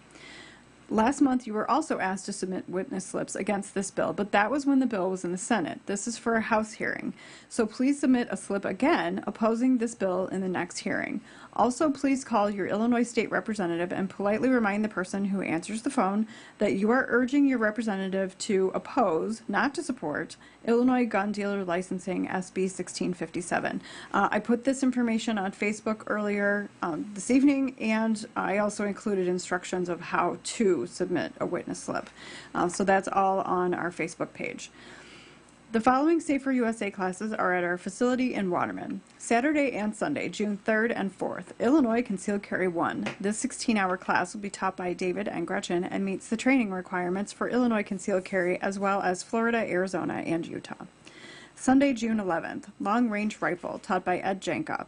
Last month, you were also asked to submit witness slips against this bill, but that was when the bill was in the Senate. This is for a House hearing. So please submit a slip again opposing this bill in the next hearing. Also, please call your Illinois state representative and politely remind the person who answers the phone that you are urging your representative to oppose, not to support, Illinois Gun Dealer Licensing SB 1657. I put this information on Facebook earlier this evening, and I also included instructions of how to submit a witness slip. So that's all on our Facebook page. The following Safer USA classes are at our facility in Waterman. Saturday and Sunday, June 3rd and 4th, Illinois Concealed Carry 1. This 16-hour class will be taught by David and Gretchen and meets the training requirements for Illinois Concealed Carry as well as Florida, Arizona, and Utah. Sunday, June 11th, Long Range Rifle, taught by Ed Janka.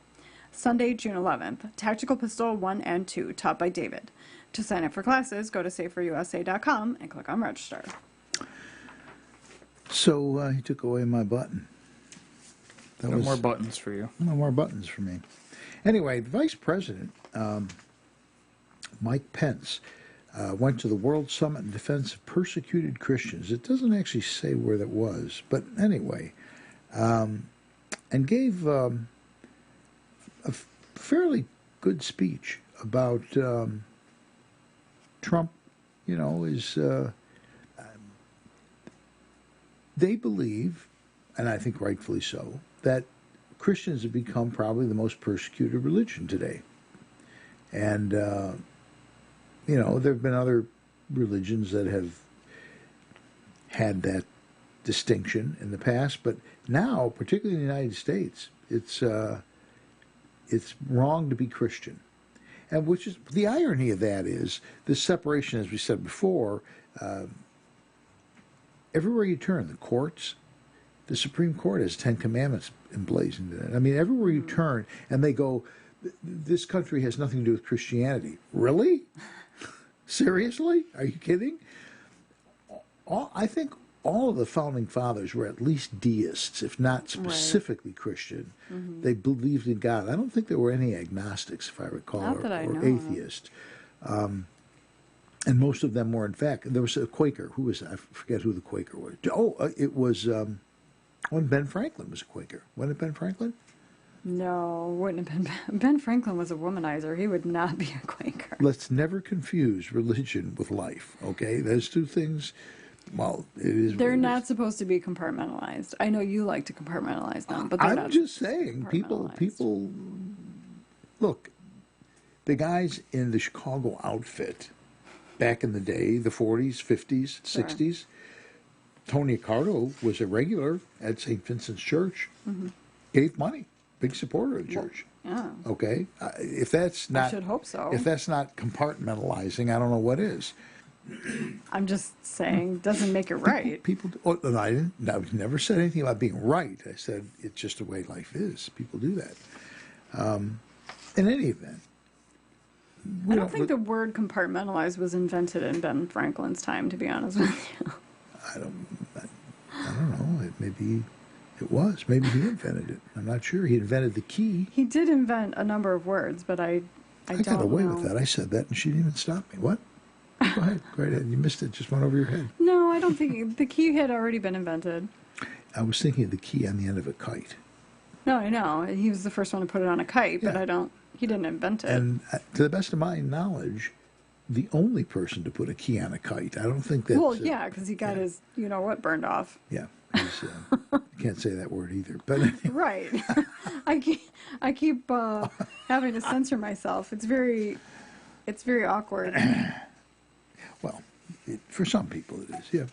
Sunday, June 11th, Tactical Pistol 1 and 2, taught by David. To sign up for classes, go to saferusa.com and click on Register. So he took away my button. No more buttons for you. No more buttons for me. Anyway, the Vice President, Mike Pence, went to the World Summit in Defense of Persecuted Christians. It doesn't actually say where that was, but anyway, and gave a fairly good speech about Trump, they believe, and I think rightfully so, that Christians have become probably the most persecuted religion today. And, there have been other religions that have had that distinction in the past, but now, particularly in the United States, it's wrong to be Christian. And which is, the irony of that is, this separation, as we said before, everywhere you turn, the courts, the Supreme Court has 10 Commandments emblazoned in it. I mean, everywhere you turn, and they go, this country has nothing to do with Christianity. Really? Seriously? Are you kidding? I think all of the Founding Fathers were at least deists, if not specifically Christian. Mm-hmm. They believed in God. I don't think there were any agnostics, if I recall, or atheists. And most of them were, in fact, there was a Quaker. Who was, I forget who the Quaker was. It was, when Ben Franklin was a Quaker. Wasn't it Ben Franklin? No, wouldn't have been. Ben Franklin was a womanizer. He would not be a Quaker. Let's never confuse religion with life, okay? Those two things, well, it is. They're not supposed to be compartmentalized. I know you like to compartmentalize them, but they're not. I'm just saying, people, look, the guys in the Chicago outfit, back in the day, the 40s, 50s, 60s, Tony Accardo was a regular at St. Vincent's Church, gave money, big supporter of the church. Yeah. Okay? If that's not, I should hope so. If that's not compartmentalizing, I don't know what is. I'm just saying, doesn't make it right. I never said anything about being right. I said it's just the way life is. People do that. In any event, I don't think the word compartmentalize was invented in Ben Franklin's time, to be honest with you. I don't know. Maybe it was. Maybe he invented it. I'm not sure. He invented the key. He did invent a number of words, but I I got away with that. I said that, and she didn't even stop me. What? Go ahead. Go ahead. You missed it. Just went over your head. No, I don't think the key had already been invented. I was thinking of the key on the end of a kite. No, I know. He was the first one to put it on a kite, but he didn't invent it. And to the best of my knowledge, the only person to put a key on a kite. I don't think that's... Well, yeah, because he got his, burned off. Yeah. Can't say that word either. But anyway. Right. I keep having to censor myself. It's very awkward. Well, for some people it is,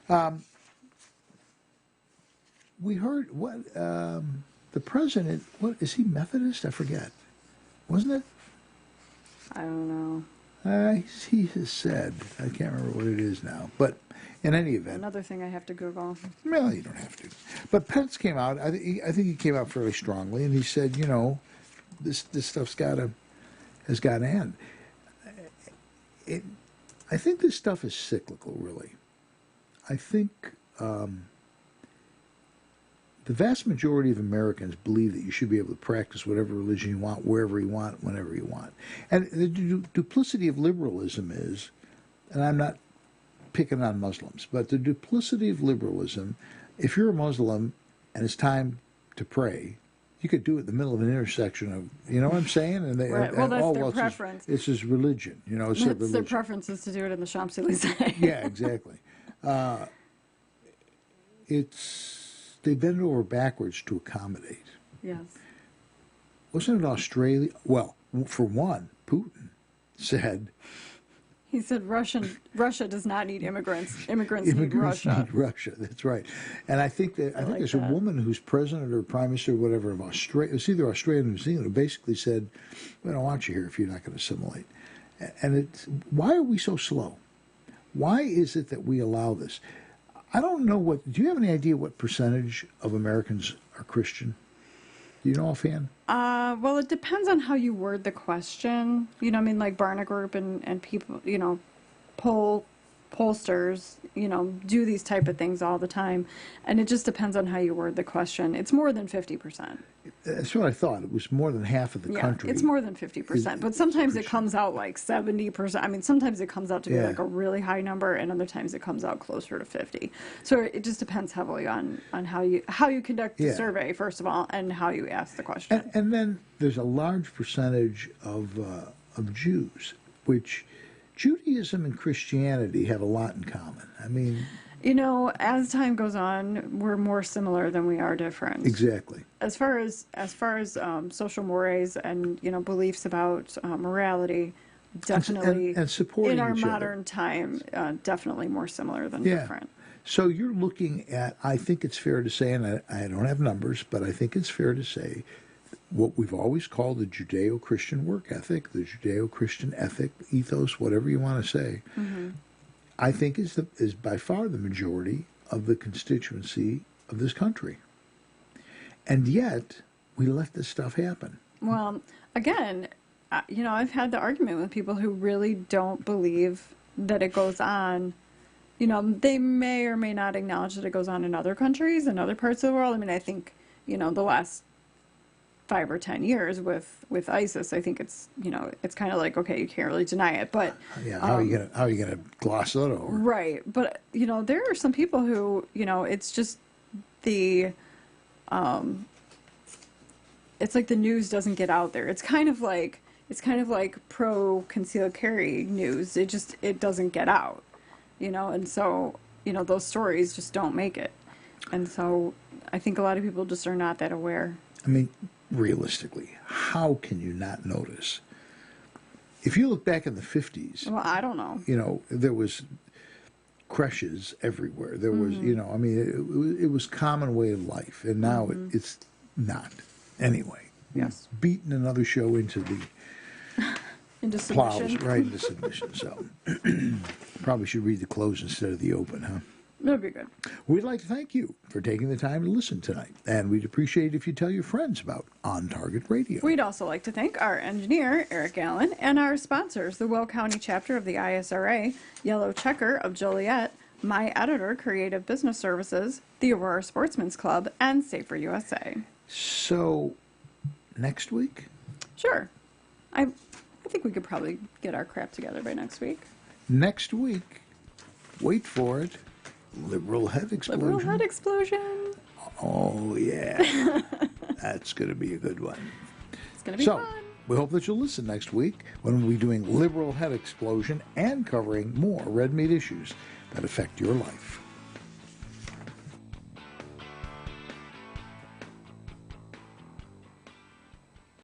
yeah. We heard the president, what is he, Methodist? I forget. Wasn't it? I don't know. He has said, I can't remember what it is now, but in any event. Another thing I have to Google. Well, you don't have to. But Pence came out, I think he came out fairly strongly, and he said, this stuff's has got to end. I think this stuff is cyclical, really. I think the vast majority of Americans believe that you should be able to practice whatever religion you want, wherever you want, whenever you want. And the duplicity of liberalism is, and I'm not picking on Muslims, but the duplicity of liberalism, if you're a Muslim and it's time to pray, you could do it in the middle of an intersection of, you know what I'm saying? And they, right. Well, that's their preference. It's his religion, It's their religion. Their preference is to do it in the Champs-Élysées. Yeah, exactly. They bend over backwards to accommodate. Yes. Wasn't it Australia? Well, for one, Putin said... He said Russia does not need immigrants. Immigrants need Russia. Need Russia. That's right. And I think there's a woman who's president or prime minister or whatever of Australia. It's either Australia or New Zealand, who basically said, "We don't want you here if you're not going to assimilate." And why are we so slow? Why is it that we allow this? I don't know do you have any idea what percentage of Americans are Christian? Do you know offhand? Well, it depends on how you word the question. Like Barna Group and people, pollsters, do these type of things all the time. And it just depends on how you word the question. It's more than 50%. That's what I thought. It was more than half of the country. It's more than 50%. But sometimes it comes out like 70%. Sometimes it comes out to be like a really high number, and other times it comes out closer to 50. So it just depends heavily on how you conduct the survey, first of all, and how you ask the question. And then there's a large percentage of Jews, which Judaism and Christianity have a lot in common. As time goes on, we're more similar than we are different. Exactly. As far as social mores and beliefs about morality, definitely and supporting in our each modern time, definitely more similar than different. So you're looking at, I think it's fair to say, and I don't have numbers, but I think it's fair to say, what we've always called the Judeo-Christian work ethic, the Judeo-Christian ethic, ethos, whatever you want to say, I think is by far the majority of the constituency of this country. And yet, we let this stuff happen. Well, again, I've had the argument with people who really don't believe that it goes on. They may or may not acknowledge that it goes on in other countries and other parts of the world. I think, the last 5 or 10 years with ISIS, I think it's kind of like, okay, you can't really deny it, but how are you gonna gloss that over? Right, but there are some people who it's just the it's like the news doesn't get out there. It's kind of like pro concealed carry news. It doesn't get out, and so those stories just don't make it, and so I think a lot of people just are not that aware. Realistically, how can you not notice? If you look back in the 50s... Well, I don't know. There was creches everywhere. There was, it was common way of life. And now it's not. Anyway. Yes. Beaten another show into the... into submission. Plows right into submission. So probably should read the close instead of the open, huh? That'd be good. We'd like to thank you for taking the time to listen tonight, and we'd appreciate it if you tell your friends about On Target Radio. We'd also like to thank our engineer, Eric Allen, and our sponsors, the Will County chapter of the ISRA, Yellow Checker of Joliet, My Editor Creative Business Services, the Aurora Sportsman's Club, and Safer USA. So, next week? Sure. I think we could probably get our crap together by next week. Next week, wait for it, liberal head explosion. Liberal head explosion. Oh, yeah. That's going to be a good one. It's going to be fun. We hope that you'll listen next week when we'll be doing liberal head explosion and covering more red meat issues that affect your life.